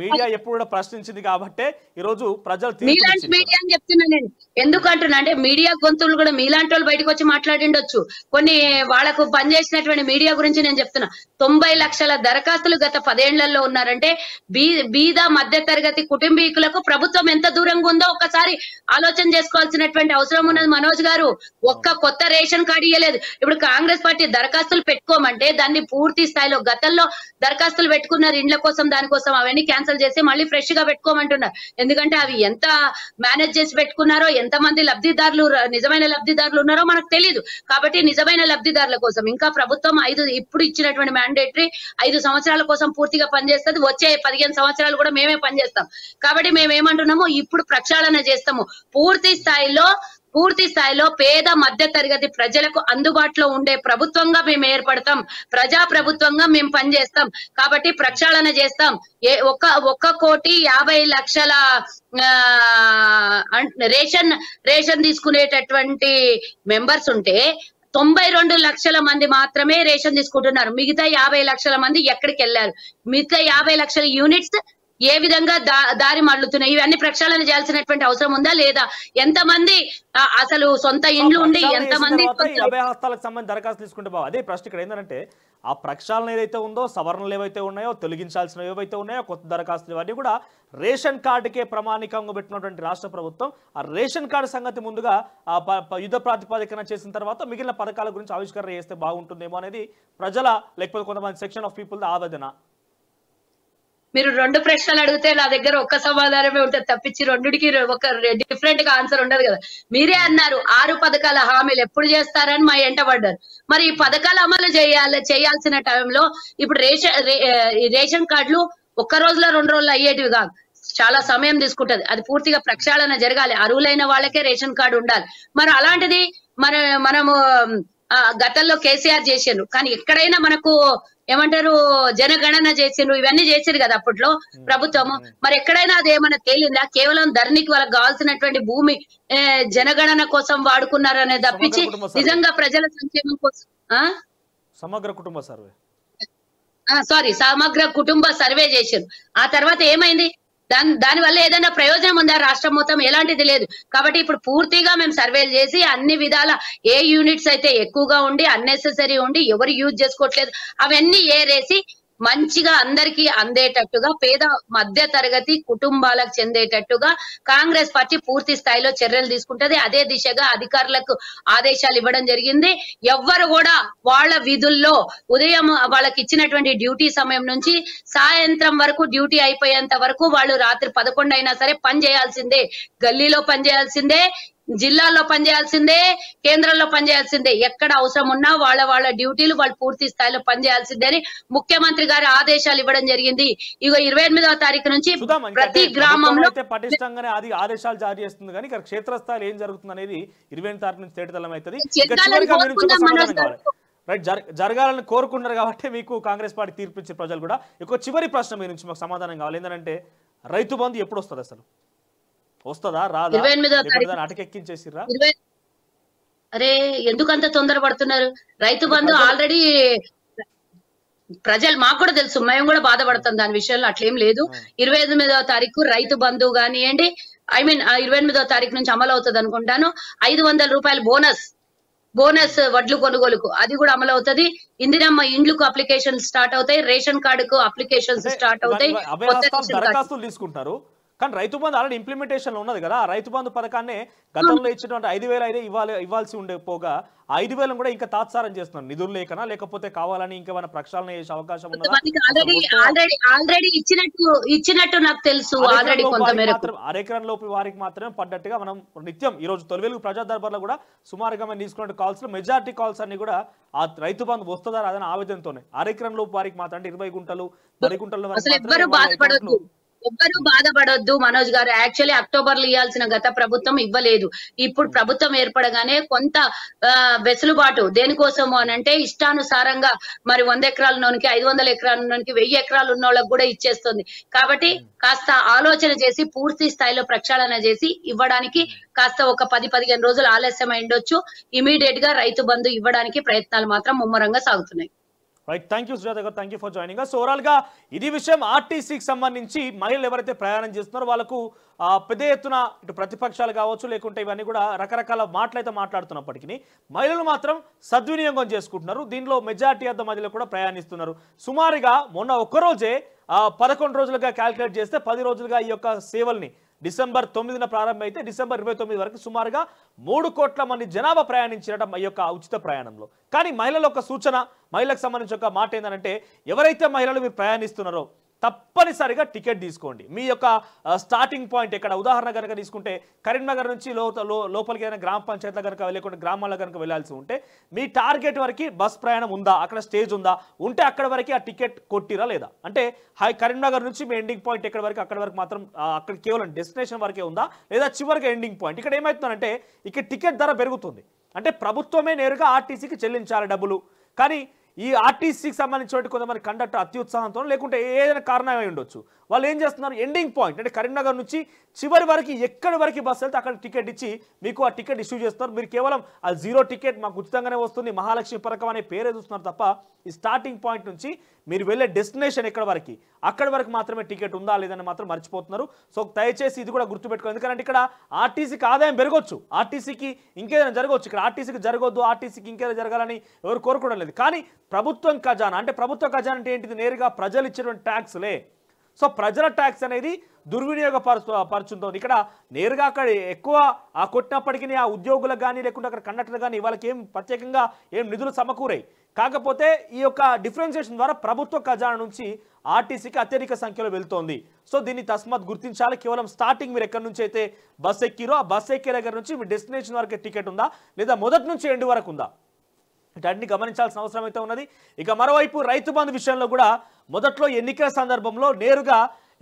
మీడియా ఎప్పుడు కూడా ప్రశ్నించింది కాబట్టి ఈ రోజు ప్రజలు మీలాంటి మీడియా అని చెప్తున్నా నేను. ఎందుకంటున్నా అంటే మీడియా గొంతులు కూడా మీలాంటి వాళ్ళు బయటకు వచ్చి మాట్లాడిండొచ్చు. కొన్ని వాళ్ళకు పనిచేసినటువంటి మీడియా గురించి నేను చెప్తున్నా. 90 లక్షల దరఖాస్తులు గత 10 ఏళ్లలో ఉన్నారంటే బీద మధ్య తరగతి కుటుంబీకులకు ప్రభుత్వం ఎంత దూరంగా ఉందో ఒక్కసారి ఆలోచన చేసుకోవాల్సినటువంటి అవసరం ఉన్నది. మనోజ్ గారు ఒక్క కొత్త రేషన్ కార్డు ఇవ్వలేదు. ఇప్పుడు కాంగ్రెస్ పార్టీ దరఖాస్తులు పెట్టుకోమంటే దాన్ని పూర్తి స్థాయిలో గతంలో దరఖాస్తులు పెట్టుకున్నారు ఇండ్ల కోసం దానికోసం, అవన్నీ క్యాన్సిల్ చేసి మళ్ళీ ఫ్రెష్ గా పెట్టుకోమంటున్నారు. ఎందుకంటే అవి ఎంత మేనేజ్ చేసి పెట్టుకున్నారో, ఎంత మంది లబ్ధిదారులు నిజమైన లబ్ధిదారులు ఉన్నారో మనకు తెలియదు. కాబట్టి నిజమైన లబ్ధిదారుల కోసం ఇంకా ప్రభుత్వం ఇప్పుడు ఇచ్చినటువంటి మ్యాండేటరీ 5 సంవత్సరాల కోసం పూర్తిగా పనిచేస్తుంది. వచ్చే 15 సంవత్సరాలు కూడా మేమే పనిచేస్తాం. కాబట్టి మేమేమంటున్నామో ఇప్పుడు ప్రక్షాళన చేస్తాము. పూర్తి స్థాయిలో పేద మధ్య తరగతి ప్రజలకు అందుబాటులో ఉండే ప్రభుత్వంగా మేము ఏర్పడతాం. ప్రజా ప్రభుత్వంగా మేము పనిచేస్తాం. కాబట్టి ప్రక్షాళన చేస్తాం. 1,50,00,000 రేషన్ తీసుకునేటటువంటి మెంబర్స్ ఉంటే 92 లక్షల మంది మాత్రమే రేషన్ తీసుకుంటున్నారు. మిగతా 50 లక్షల మంది ఎక్కడికి వెళ్ళారు? మిగతా 50 లక్షల యూనిట్స్ ఏ విధంగా దారి మళ్ళుతున్నాయి? ఇవన్నీ ప్రక్షాళన చేయాల్సినటువంటి అవసరం ఉందా లేదా? ఎంతమంది అసలు సొంత ఇండ్లు ఉండి ఎంతమంది అభయహస్తాలకు సంబంధించి దరఖాస్తు తీసుకుంటే బాగా అదే ప్రశ్న ఇక్కడ ఏంటంటే ఆ ప్రక్షాళన ఏదైతే ఉందో, సవరణలు ఏవైతే ఉన్నాయో, తొలగించాల్సినవి ఏవైతే ఉన్నాయో, కొత్త దరఖాస్తులు ఇవన్నీ కూడా రేషన్ కార్డుకే ప్రామాణికంగా పెట్టినటువంటి రాష్ట్ర ప్రభుత్వం ఆ రేషన్ కార్డు సంగతి ముందుగా యుద్ధ ప్రాతిపదికన చేసిన తర్వాత మిగిలిన పథకాల గురించి ఆవిష్కరణ చేస్తే బాగుంటుందేమో అనేది ప్రజల లేకపోతే కొంతమంది సెక్షన్ ఆఫ్ పీపుల్ ఆవేదన. మీరు 2 ప్రశ్నలు అడిగితే నా దగ్గర ఒక్క సమాధానమే ఉంటుంది తప్పించి రెండుకి ఒక డిఫరెంట్ గా ఆన్సర్ ఉండదు కదా. మీరే అన్నారు 6 పథకాల హామీలు ఎప్పుడు చేస్తారని మా ఎంట పడ్డారు. మరి ఈ పథకాలు అమలు చేయాల్సిన టైంలో ఇప్పుడు రేషన్ కార్డులు ఒక్క రోజులో 2 రోజులు అయ్యేటివి కాదు, చాలా సమయం తీసుకుంటది. అది పూర్తిగా ప్రక్షాళన జరగాలి. అర్హులైన వాళ్ళకే రేషన్ కార్డు ఉండాలి. మరి అలాంటిది మనము గతంలో కేసీఆర్ చేసిండ్రు, కానీ ఎక్కడైనా మనకు ఏమంటారు జనగణన చేసిండ్రు, ఇవన్నీ చేసిరు కదా అప్పట్లో ప్రభుత్వము. మరి ఎక్కడైనా అది ఏమైనా తేలిందా? కేవలం ధరణికి వాళ్ళకి కావాల్సినటువంటి భూమి జనగణన కోసం వాడుకున్నారు అనేది తప్పించి నిజంగా ప్రజల సంక్షేమం కోసం సమగ్ర కుటుంబ సర్వే సమగ్ర కుటుంబ సర్వే చేశారు. ఆ తర్వాత ఏమైంది? దాని వల్ల ఏదైనా ప్రయోజనం ఉందా? రాష్ట్రం మొత్తం ఎలాంటిది లేదు. కాబట్టి ఇప్పుడు పూర్తిగా మేము సర్వేలు చేసి అన్ని విధాల ఏ యూనిట్స్ అయితే ఎక్కువగా ఉండి అన్నెసెసరీ ఉండి ఎవరు యూజ్ చేసుకోవట్లేదు అవన్నీ ఏరేసి మంచిగా అందరికీ అందేటట్టుగా పేద మధ్య తరగతి కుటుంబాలకు చెందేటట్టుగా కాంగ్రెస్ పార్టీ పూర్తి స్థాయిలో చర్యలు తీసుకుంటది. అదే దిశగా అధికారులకు ఆదేశాలు ఇవ్వడం జరిగింది. ఎవ్వరు కూడా వాళ్ళ విధుల్లో ఉదయం వాళ్ళకి ఇచ్చినటువంటి డ్యూటీ సమయం నుంచి సాయంత్రం వరకు డ్యూటీ అయిపోయేంత వరకు వాళ్ళు రాత్రి 11 అయినా సరే పని చేయాల్సిందే. గల్లీలో పని చేయాల్సిందే, జిల్లాల్లో పనిచేయాల్సిందే, కేంద్రంలో పనిచేయాల్సిందే. ఎక్కడ అవసరం ఉన్నా వాళ్ళ డ్యూటీలు వాళ్ళు పూర్తి స్థాయిలో పనిచేయాల్సిందే అని ముఖ్యమంత్రి గారు ఆదేశాలు ఇవ్వడం జరిగింది. ఇగో 28వ తారీఖు నుంచి ప్రతి గ్రామంలో పటిష్టంగానే అది ఆదేశాలు జారీ చేస్తుంది. కానీ ఇక్కడ క్షేత్రస్థాయిలో ఏం జరుగుతుంది అనేది 28వ తారీఖు నుంచి తేటతెల్లం అవుతుంది. జరగాలని కోరుకున్నారు కాబట్టి మీకు కాంగ్రెస్ పార్టీ తీర్పిచ్చే ప్రజలు కూడా. చివరి ప్రశ్న మీ నుంచి మాకు సమాధానం కావాలి. ఏంటంటే రైతు బంధు ఎప్పుడు వస్తుంది అసలు? వస్తుందా రాదా 28వ లేకుంటే తారీఖు దాన్ని అటకెక్కించేసిర్రా 20 అరే ఎందుకంత తొందర పడుతున్నారు? రైతు అంటే బంధు ప్రజలు ఆల్రెడీ ప్రజలు మాకు కూడా తెలుసు, మేము కూడా బాధపడతాం దాని విషయంలో, అట్లేం లేదు. ఆ, 28వ తారీఖు రైతు బంధు కానివ్వండి, ఐ మీన్ 28వ తారీఖు నుంచి అమలు అవుతుంది అనుకుంటాను. 500 రూపాయలు బోనస్ వడ్లు కొనుగోలుకు అది కూడా అమలు అవుతుంది. ఇందిరమ్మ ఇండ్లకు అప్లికేషన్ స్టార్ట్ అవుతాయి, రేషన్ కార్డుకు అప్లికేషన్స్ అంటే స్టార్ట్ అవుతాయి, అవే కొత్త రాష్ట్రాలు రేషన్ కార్డు. దరఖాస్తులు తీసుకుంటారు. కానీ రైతు బంధు ఆల్రెడీ ఇంప్లిమెంటేషన్ లో ఉన్నది కదా. ఆ రైతు బంధు పథకాన్ని గతంలో ఇచ్చినటువంటి 5,000 అయితే ఇవ్వాల్సి ఉండే పోగా 5,000 కూడా ఇంకా తాత్సారం చేస్తున్నారు. నిధులు లేకనా లేకపోతే కావాలని ఇంకేమైనా ప్రక్షాళన చేసే అవకాశం ఉన్నదా? కొంతమందికి అసలు వస్తుందా? ఆల్రెడీ ఇచ్చినట్టు నాకు తెలుసు. ఆల్రెడీ కొంత మేరకు అరెకరం లోపు వారికి మాత్రమే పడ్డట్టుగా మనం నిత్యం ఈ రోజు తొలి వెలుగు ప్రజా దర్బార్లో కూడా సుమారుగా మనం తీసుకున్న కాల్స్ లో మెజారిటీ కాల్స్ అన్ని కూడా ఆ రైతు బంధు వస్తుందా రాదని ఆవేదనతోనే. అరెకరం లోపు వారికి మాత్రం అంటే 20 గుంటలు 10 గుంటల వరకు అసలు మాత్రమే ఎవ్వరు వాళ్ళ అకౌంట్లు. బాధపడొద్దు మనోజ్ గారు. యాక్చువల్లీ అక్టోబర్ లో ఇవ్వాల్సిన గత ప్రభుత్వం ఇవ్వలేదు. ఇప్పుడు ప్రభుత్వం ఏర్పడగానే కొంత వెసులుబాటు దేనికోసము అని అంటే ఇష్టానుసారంగా మరి 100 ఎకరాల నోనికి 500 ఎకరాల నోనికి 1000 ఎకరాలు ఉన్న వాళ్ళకి కూడా ఇచ్చేస్తుంది. కాబట్టి కాస్త ఆలోచన చేసి పూర్తి స్థాయిలో ప్రక్షాళన చేసి ఇవ్వడానికి కాస్త ఒక 10-15 రోజులు ఆలస్యం అయిండొచ్చు. ఇమీడియట్ గా రైతు బంధు ఇవ్వడానికి ప్రయత్నాలు మాత్రం ముమ్మరంగా సాగుతున్నాయి. రైట్, థ్యాంక్ యూ సుజాత గారు, thank you for joining us. Overall గా ఇది విషయం ఆర్టీసీకి సంబంధించి మహిళలు ఎవరైతే ప్రయాణం చేస్తున్నారో వాళ్ళకు పెద్ద ఎత్తున ఇటు ప్రతిపక్షాలు కావచ్చు లేకుంటే ఇవన్నీ కూడా రకరకాల మాటలైతే మాట్లాడుతున్నప్పటికీ మహిళలు మాత్రం సద్వినియోగం చేసుకుంటున్నారు. దీనిలో మెజారిటీ ఆఫ్ ద మహిళలు కూడా ప్రయాణిస్తున్నారు. సుమారుగా మొన్న ఒక్కరోజే 11 రోజులుగా క్యాల్కులేట్ చేస్తే 10 రోజులుగా ఈ యొక్క సేవల్ని డిసెంబర్ 9న ప్రారంభమైతే డిసెంబర్ 29 వరకు సుమారుగా 3 కోట్ల మంది జనాభా ప్రయాణించడం ఈ యొక్క ఉచిత ప్రయాణంలో. కానీ మహిళల ఒక సూచన, మహిళలకు సంబంధించి ఒక మాట ఏంటంటే ఎవరైతే మహిళలు మీరు ప్రయాణిస్తున్నారో తప్పనిసరిగా టికెట్ తీసుకోండి. మీ యొక్క స్టార్టింగ్ పాయింట్ ఎక్కడ ఉదాహరణ కనుక తీసుకుంటే కరీంనగర్ నుంచి లోపలికి ఏదైనా గ్రామ పంచాయతీలో కనుక లేకుంటే గ్రామాల్లో కనుక వెళ్ళాల్సి ఉంటే మీ టార్గెట్ వరకు బస్ ప్రయాణం ఉందా, అక్కడ స్టేజ్ ఉందా, ఉంటే అక్కడ వరకు ఆ టికెట్ కొట్టిరా లేదా, అంటే కరీంనగర్ నుంచి మీ ఎండింగ్ పాయింట్ ఎక్కడ వరకు అక్కడ వరకు మాత్రం అక్కడ కేవలం డెస్టినేషన్ వరకే ఉందా లేదా చివరికి ఎండింగ్ పాయింట్. ఇక్కడ ఏమవుతుందంటే ఇక్కడ టికెట్ ధర పెరుగుతుంది. అంటే ప్రభుత్వమే నేరుగా ఆర్టీసీకి చెల్లించాలి డబ్బులు. కానీ ఈ ఆర్టీసీకి సంబంధించిన కొంతమంది కండక్టర్ అత్యుత్సాహంతో లేకుంటే ఏదైనా కారణమై ఉండొచ్చు, వాళ్ళు ఏం చేస్తున్నారు ఎండింగ్ పాయింట్ అంటే కరీంనగర్ నుంచి చివరి వరకు ఎక్కడి వరకు బస్సు వెళ్తే అక్కడ టికెట్ ఇచ్చి మీకు ఆ టికెట్ ఇష్యూ చేస్తున్నారు. మీరు కేవలం ఆ 0 టికెట్ మాకు ఉచితంగానే వస్తుంది మహాలక్ష్మి పథకం అనే పేరే చూస్తున్నారు తప్ప ఈ స్టార్టింగ్ పాయింట్ నుంచి మీరు వెళ్ళే డెస్టినేషన్ ఎక్కడ వరకు అక్కడి వరకు మాత్రమే టికెట్ ఉందా లేదని మాత్రం మర్చిపోతున్నారు. సో దయచేసి ఇది కూడా గుర్తుపెట్టుకోండి. ఎందుకంటే ఇక్కడ ఆర్టీసీకి ఆదాయం పెరగొచ్చు, ఆర్టీసీకి ఇంకేదైనా జరగవచ్చు, ఇక్కడ ఆర్టీసీకి జరగొద్దు ఆర్టీసీకి ఇంకేదైనా జరగాలని ఎవరు కోరుకోవడం లేదు. కానీ ప్రభుత్వం ఖజానా అంటే ప్రభుత్వ ఖజానా అంటే ఏంటిది, నేరుగా ప్రజలు ఇచ్చేటువంటి ట్యాక్స్లే. సో ప్రజల ట్యాక్స్ అనేది పరుచుతుంది. ఇక్కడ నేరుగా అక్కడ ఎక్కువ కొట్టినప్పటికీ ఆ ఉద్యోగులకు కానీ లేకుంటే అక్కడ కండక్టర్లు కానీ వాళ్ళకి ఏం ప్రత్యేకంగా ఏం నిధులు సమకూరాయి. కాకపోతే ఈ యొక్క డిఫరెన్షియేషన్ ద్వారా ప్రభుత్వ ఖజానా నుంచి ఆర్టీసీకి అత్యధిక సంఖ్యలో వెళ్తోంది. సో దీన్ని తస్మాత్ గుర్తించాలి. కేవలం స్టార్టింగ్ మీరు ఎక్కడి నుంచి అయితే బస్ ఎక్కిరో ఆ బస్ ఎక్కే దగ్గర నుంచి మీ డెస్టినేషన్ వరకే టికెట్ ఉందా లేదా మొదటి నుంచి ఎండ్ వరకు ఉందా, వీటన్ని గమనించాల్సిన అవసరం అయితే ఉన్నది. ఇక మరోవైపు రైతు బంధు విషయంలో కూడా మొదట్లో ఎన్నికల సందర్భంలో నేరుగా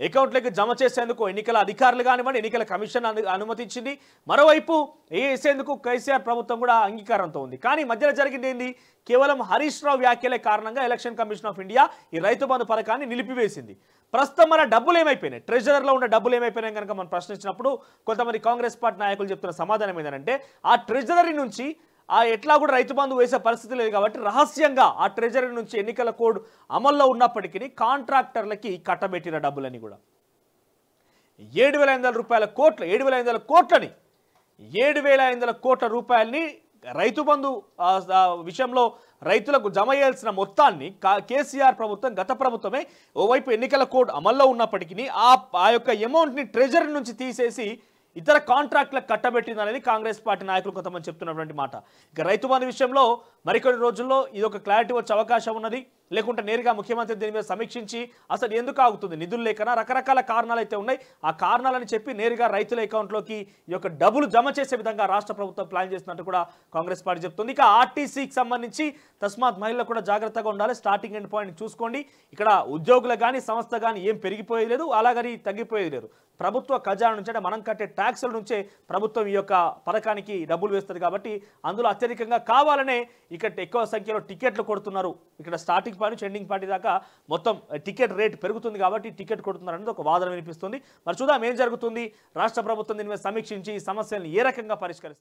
అకౌంట్లోకి జమ చేసేందుకు ఎన్నికల అధికారులు కానివ్వండి ఎన్నికల కమిషన్ అనుమతించింది. మరోవైపు వేసేందుకు కేసీఆర్ ప్రభుత్వం కూడా అంగీకారంతో ఉంది. కానీ మధ్యలో జరిగింది ఏంది, కేవలం హరీష్ రావు వ్యాఖ్యలే కారణంగా ఎలక్షన్ కమిషన్ ఆఫ్ ఇండియా ఈ రైతు బంధు పథకాన్ని నిలిపివేసింది. ప్రస్తుతం మన డబ్బులు ఏమైపోయినాయి, ట్రెజరర్లో ఉన్న డబ్బులు ఏమైపోయినాయి కనుక మనం ప్రశ్నించినప్పుడు కొంతమంది కాంగ్రెస్ పార్టీ నాయకులు చెప్తున్న సమాధానం ఏంటంటే ఆ ట్రెజరీ నుంచి ఎట్లా కూడా రైతు బంధు వేసే పరిస్థితి లేదు కాబట్టి రహస్యంగా ఆ ట్రెజరీ నుంచి ఎన్నికల కోడ్ అమల్లో ఉన్నప్పటికీ కాంట్రాక్టర్లకి కట్టబెట్టిన డబ్బులని కూడా 7,500 రూపాయల కోట్లు 7,500 కోట్లని 7,500 కోట్ల రూపాయలని రైతు బంధు విషయంలో రైతులకు జమ చేయాల్సిన మొత్తాన్ని కేసీఆర్ ప్రభుత్వం గత ప్రభుత్వమే ఓవైపు ఎన్నికల కోడ్ అమల్లో ఉన్నప్పటికీ ఆ యొక్క అమౌంట్ని ట్రెజరీ నుంచి తీసేసి ఇతర కాంట్రాక్ట్లకు కట్టబెట్టిందనేది కాంగ్రెస్ పార్టీ నాయకులు కొంతమంది చెప్తున్నటువంటి మాట. ఇక రైతు బంధు విషయంలో మరికొన్ని రోజుల్లో ఇది ఒక క్లారిటీ వచ్చే అవకాశం ఉన్నది. లేకుంటే నేరుగా ముఖ్యమంత్రి దీని మీద సమీక్షించి అసలు ఎందుకు ఆగుతుంది, నిధులు లేకనా రకరకాల కారణాలు అయితే ఉన్నాయి, ఆ కారణాలని చెప్పి నేరుగా రైతుల అకౌంట్లోకి ఈ యొక్క డబ్బులు జమ చేసే విధంగా రాష్ట్ర ప్రభుత్వం ప్లాన్ చేస్తున్నట్టు కూడా కాంగ్రెస్ పార్టీ చెప్తుంది. ఇక ఆర్టీసీకి సంబంధించి తస్మాత్ మహిళలు కూడా జాగ్రత్తగా ఉండాలి. స్టార్టింగ్ ఎండ్ పాయింట్ చూసుకోండి. ఇక్కడ ఉద్యోగులకు కానీ సంస్థ కానీ ఏం పెరిగిపోయేది లేదు, అలాగని తగ్గిపోయేది లేదు. ప్రభుత్వ ఖజానా నుంచి అంటే మనం కట్టే ట్యాక్సుల నుంచే ప్రభుత్వం ఈ యొక్క పథకానికి డబ్బులు వేస్తుంది కాబట్టి అందులో అత్యధికంగా కావాలనే ఇక్కడ ఎక్కువ సంఖ్యలో టికెట్లు కొడుతున్నారు, ఇక్కడ స్టార్టింగ్ పార్టీ నుంచి ఎండింగ్ పార్టీ దాకా మొత్తం టికెట్ రేట్ పెరుగుతుంది కాబట్టి టికెట్ కొడుతున్నారు అనేది ఒక వాదన వినిపిస్తుంది. మరి చూద్దాం ఏం జరుగుతుంది. రాష్ట్ర ప్రభుత్వం దీని మీద సమీక్షించి ఈ సమస్యలను ఏ రకంగా పరిష్కరిస్తుంది.